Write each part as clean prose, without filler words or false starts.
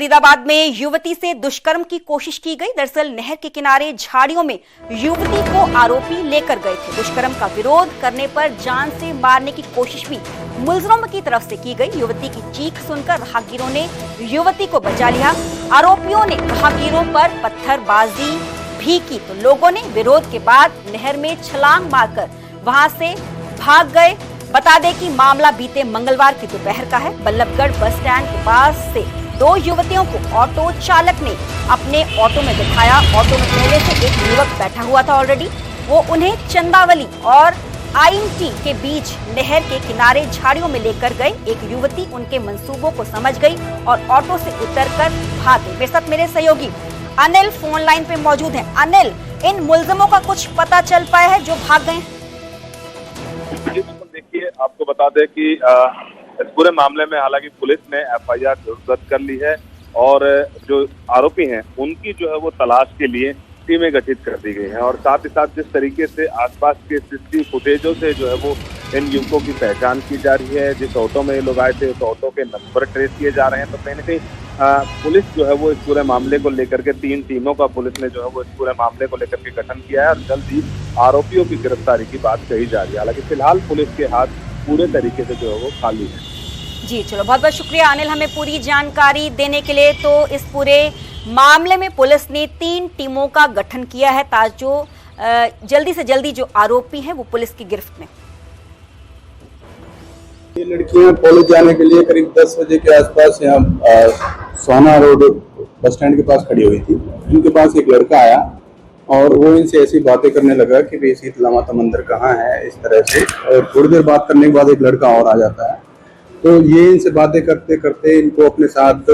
फरीदाबाद में युवती से दुष्कर्म की कोशिश की गई। दरअसल नहर के किनारे झाड़ियों में युवती को आरोपी लेकर गए थे। दुष्कर्म का विरोध करने पर जान से मारने की कोशिश भी मुलजिमों की तरफ से की गई। युवती की चीख सुनकर राहगीरों ने युवती को बचा लिया। आरोपियों ने राहगीरों पर पत्थरबाजी भी की तो लोगों ने विरोध के बाद नहर में छलांग मारकर वहां से भाग गए। बता दें कि मामला बीते मंगलवार की दोपहर का है। बल्लभगढ़ बस स्टैंड के पास से दो युवतियों को ऑटो चालक ने अपने ऑटो में बिठाया। ऑटो में पहले से एक युवक बैठा हुआ था ऑलरेडी। वो उन्हें चंदावली और IMT के बीच नहर के किनारे झाड़ियों में लेकर गए। एक युवती उनके मंसूबों को समझ गई और ऑटो से उतरकर भाग गई। मेरे साथ मेरे सहयोगी अनिल फोन लाइन पे मौजूद हैं। अनिल, इन मुलजिमों का कुछ पता चल पाया है जो भाग गए? देखिए, आपको बता दें कि इस पूरे मामले में हालांकि पुलिस ने FIR दर्ज कर ली है और जो आरोपी हैं उनकी जो है वो तलाश के लिए टीमें गठित कर दी गई हैं और साथ ही साथ जिस तरीके से आसपास के CCTV फुटेजों से जो है वो इन युवकों की पहचान की जा रही है। जिस ऑटो में ये लोग आए थे उस ऑटो के नंबर ट्रेस किए जा रहे हैं। तो कहीं न कहीं पुलिस जो है वो इस पूरे मामले को लेकर के 3 टीमों का पुलिस ने जो है वो इस पूरे मामले को लेकर के गठन किया है और जल्द ही आरोपियों की गिरफ्तारी की बात कही जा रही है। हालांकि फिलहाल पुलिस के हाथ पूरे तरीके से जो है वो खाली है। जी चलो, बहुत बहुत शुक्रिया अनिल हमें पूरी जानकारी देने के लिए। तो इस पूरे मामले में पुलिस ने 3 टीमों का गठन किया है ताकि जो जल्दी से जल्दी जो आरोपी हैं वो पुलिस की गिरफ्त में। ये लड़कियां कॉलेज जाने के लिए करीब 10 बजे के आसपास यहाँ सोना रोड बस स्टैंड के पास खड़ी हुई थी। इनके पास एक लड़का आया और वो इनसे ऐसी बातें करने लगा कि भाई शीतला माता मंदिर कहाँ है, इस तरह से। और थोड़ी देर बात करने के बाद एक लड़का और आ जाता है। तो ये इनसे बातें करते करते इनको अपने साथ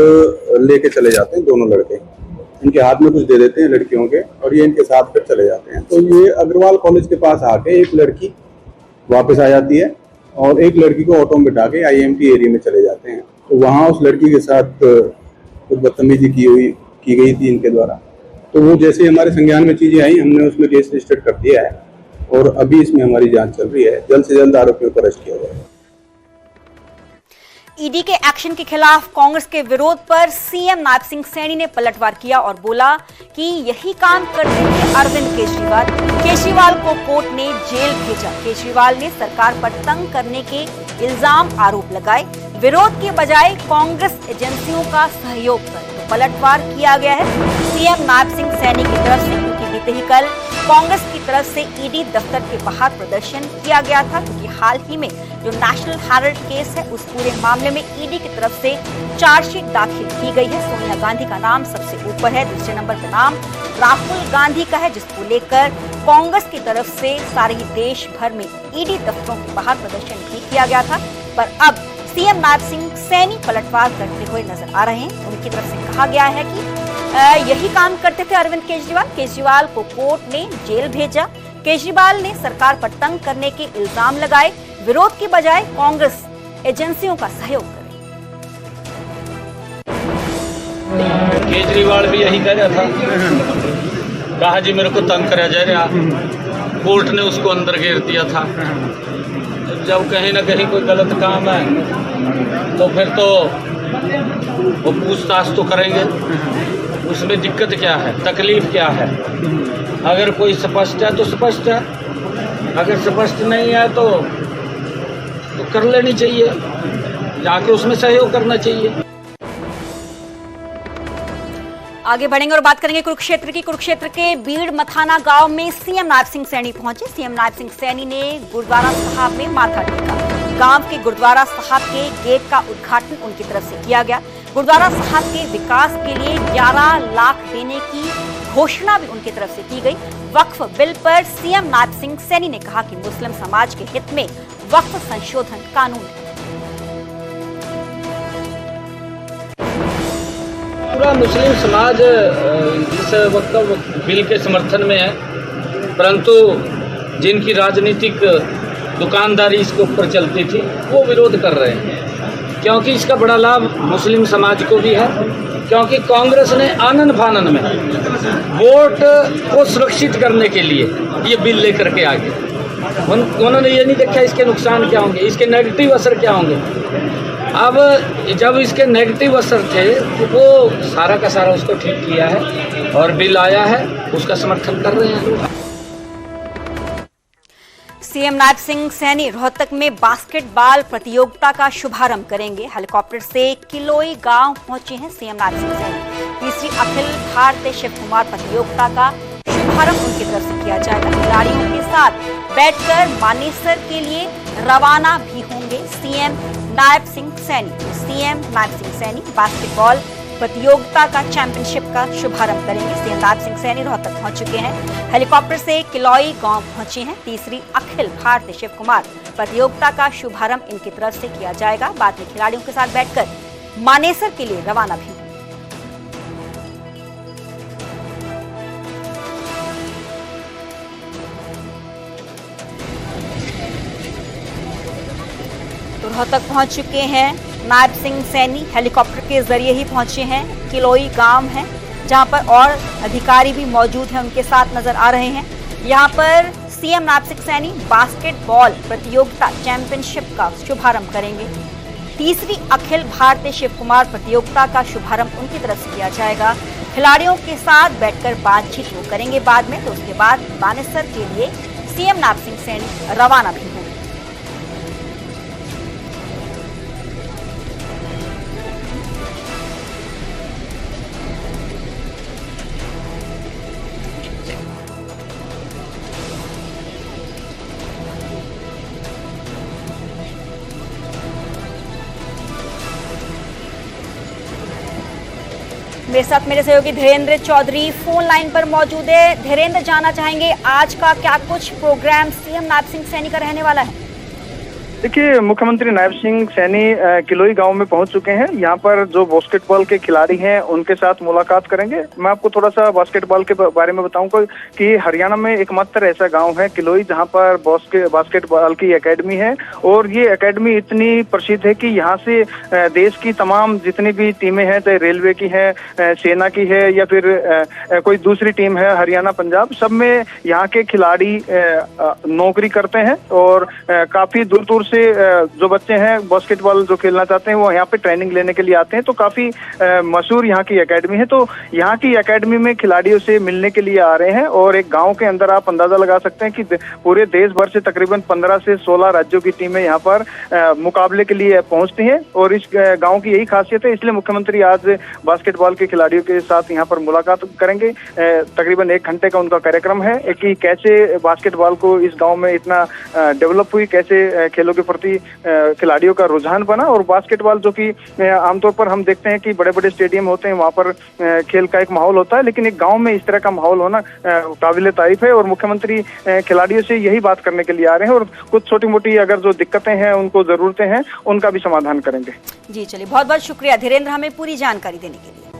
लेके चले जाते हैं। दोनों लड़के इनके हाथ में कुछ दे देते हैं लड़कियों के और ये इनके साथ फिर चले जाते हैं। तो ये अग्रवाल कॉलेज के पास आके एक लड़की वापस आ जाती है और एक लड़की को ऑटो में बिठा के IMT एरिया में चले जाते हैं। तो वहाँ उस लड़की के साथ कुछ बदतमीजी की गई थी इनके द्वारा। तो वो जैसे ही हमारे संज्ञान में चीजें आई, हमने उसमें केस रजिस्टर कर दिया है और अभी इसमें हमारी जांच चल रही है। जल्द से जल्द आरोपियों को अरेस्ट किया जाएगा। ईडी के एक्शन के खिलाफ कांग्रेस के विरोध पर सीएम नायब सिंह सैनी ने पलटवार किया और बोला कि यही काम करते थे अरविंद केजरीवाल। केजरीवाल को कोर्ट ने जेल भेजा। केजरीवाल ने सरकार पर तंग करने के इल्जाम आरोप लगाए। विरोध के बजाय कांग्रेस एजेंसियों का सहयोग कर तो पलटवार किया गया है सीएम नायब सिंह सैनी की तरफ से, क्योंकि बीते ही कल कांग्रेस की तरफ से ईडी दफ्तर के बाहर प्रदर्शन किया गया था। क्योंकि हाल ही में जो नेशनल हेराल्ड केस है उस पूरे मामले में ईडी की तरफ से चार्जशीट दाखिल की गई है। सोनिया गांधी का नाम सबसे ऊपर है। दूसरे नंबर पर नाम राहुल गांधी का है, जिसको लेकर कांग्रेस की तरफ से सारे ही देश भर में ईडी दफ्तरों के बाहर प्रदर्शन भी किया गया था। पर अब सीएम नायब सिंह सैनी पलटवार करते हुए नजर आ रहे हैं। उनकी तरफ से कहा गया है कि यही काम करते थे अरविंद केजरीवाल। केजरीवाल को कोर्ट ने जेल भेजा। केजरीवाल ने सरकार पर तंग करने के इल्जाम लगाए। विरोध के बजाय कांग्रेस एजेंसियों का सहयोग करे। केजरीवाल भी यही कह रहा था, कहा जी मेरे को तंग करा जा रहा। कोर्ट ने उसको अंदर घेर दिया था। जब कहीं ना कहीं कोई गलत काम है तो फिर तो वो पूछताछ तो करेंगे। उसमें दिक्कत क्या है, तकलीफ क्या है? अगर कोई स्पष्ट है तो स्पष्ट है, अगर स्पष्ट नहीं है तो कर लेनी चाहिए, जाके उसमें सहयोग करना चाहिए। आगे बढ़ेंगे और बात करेंगे कुरुक्षेत्र की। कुरुक्षेत्र के बीड़ मथाना गांव में सीएम नायब सिंह सैनी पहुंचे। सीएम नायब सिंह सैनी ने गुरुद्वारा साहब में माथा टेका। गांव के गुरुद्वारा साहब के गेट का उद्घाटन उनकी तरफ से किया गया। गुरुद्वारा साहब के विकास के लिए 11 लाख देने की घोषणा भी उनकी तरफ से की गई। वक्फ बिल पर सीएम नायब सिंह सैनी ने कहा कि मुस्लिम समाज के हित में वक्फ संशोधन कानून है। पूरा मुस्लिम समाज इस वक्फ बिल के समर्थन में है, परंतु जिनकी राजनीतिक दुकानदारी इसके ऊपर चलती थी वो विरोध कर रहे हैं। क्योंकि इसका बड़ा लाभ मुस्लिम समाज को भी है, क्योंकि कांग्रेस ने आनन फानन में वोट को सुरक्षित करने के लिए ये बिल लेकर के आ गए। उन्होंने ये नहीं देखा इसके नुकसान क्या होंगे, इसके नेगेटिव असर क्या होंगे। अब जब इसके नेगेटिव असर थे तो वो सारा का सारा उसको ठीक किया है और बिल आया है, उसका समर्थन कर रहे हैं। सीएम नायब सिंह सैनी रोहतक में बास्केटबॉल प्रतियोगिता का शुभारंभ करेंगे। हेलीकॉप्टर से किलोई गांव पहुंचे हैं सीएम नायब सिंह सैनी। तीसरी अखिल भारतीय शिव कुमार प्रतियोगिता का शुभारंभ उनकी तरफ से किया जाएगा। खिलाड़ियों के साथ बैठकर मानेसर के लिए रवाना भी होंगे CM Nayab Singh Saini. CM Nayab Singh Saini basketball प्रतियोगिता का चैंपियनशिप का शुभारंभ करेंगे। सीएम नायब सिंह सैनी रोहतक पहुंच चुके हैं। हेलीकॉप्टर से किलोई गांव पहुंचे हैं। तीसरी अखिल भारतीय शिव कुमार प्रतियोगिता का शुभारंभ इनकी तरफ से किया जाएगा। बाद में खिलाड़ियों के साथ बैठकर मानेसर के लिए रवाना भी। तो रोहतक पहुंच चुके हैं नायब सिंह सैनी। हेलीकॉप्टर के जरिए ही पहुंचे हैं। किलोई गांव है जहां पर और अधिकारी भी मौजूद हैं, उनके साथ नजर आ रहे हैं। यहां पर सीएम नायब सिंह सैनी बास्केटबॉल प्रतियोगिता चैंपियनशिप का शुभारंभ करेंगे। तीसरी अखिल भारतीय शिव कुमार प्रतियोगिता का शुभारंभ उनकी तरफ से किया जाएगा। खिलाड़ियों के साथ बैठकर बातचीत वो करेंगे बाद में। तो उसके बाद मानेसर के लिए सीएम नायब सिंह सैनी रवाना भी होंगे। मेरे साथ मेरे सहयोगी धीरेन्द्र चौधरी फोन लाइन पर मौजूद है। धीरेन्द्र, जानना चाहेंगे आज का क्या कुछ प्रोग्राम सीएम नायब सिंह सैनी का रहने वाला है? देखिए, मुख्यमंत्री नायब सिंह सैनी किलोई गांव में पहुंच चुके हैं। यहां पर जो बास्केटबॉल के खिलाड़ी हैं उनके साथ मुलाकात करेंगे। मैं आपको थोड़ा सा बास्केटबॉल के बारे में बताऊंगा कि हरियाणा में एकमात्र ऐसा गांव है किलोई जहां पर बास्केटबॉल की एकेडमी है और ये एकेडमी इतनी प्रसिद्ध है कि यहां से देश की तमाम जितनी भी टीमें हैं, चाहे रेलवे की है, सेना की है या फिर कोई दूसरी टीम है, हरियाणा पंजाब, सब में यहाँ के खिलाड़ी नौकरी करते हैं और काफी दूर दूर से जो बच्चे हैं बास्केटबॉल जो खेलना चाहते हैं वो यहाँ पे ट्रेनिंग लेने के लिए आते हैं। तो काफी मशहूर यहाँ की एकेडमी है। तो यहाँ की एकेडमी में खिलाड़ियों से मिलने के लिए आ रहे हैं और एक गांव के अंदर आप अंदाजा लगा सकते हैं कि पूरे देश भर से तकरीबन 15 से 16 राज्यों की टीमें यहाँ पर मुकाबले के लिए पहुंचती हैं और इस गाँव की यही खासियत है। इसलिए मुख्यमंत्री आज बास्केटबॉल के खिलाड़ियों के साथ यहाँ पर मुलाकात करेंगे। तकरीबन 1 घंटे का उनका कार्यक्रम है कि कैसे बास्केटबॉल को इस गाँव में इतना डेवलप हुई, कैसे खेलों के प्रति खिलाड़ियों का रुझान बना। और बास्केटबॉल जो कि आमतौर पर हम देखते हैं कि बड़े बड़े स्टेडियम होते हैं, वहां पर खेल का एक माहौल होता है, लेकिन एक गांव में इस तरह का माहौल होना काबिले तारीफ है। और मुख्यमंत्री खिलाड़ियों से यही बात करने के लिए आ रहे हैं और कुछ छोटी मोटी अगर जो दिक्कतें हैं, उनको जरूरतें हैं, उनका भी समाधान करेंगे। जी चलिए, बहुत बहुत शुक्रिया धीरेन्द्र, हमें पूरी जानकारी देने के लिए।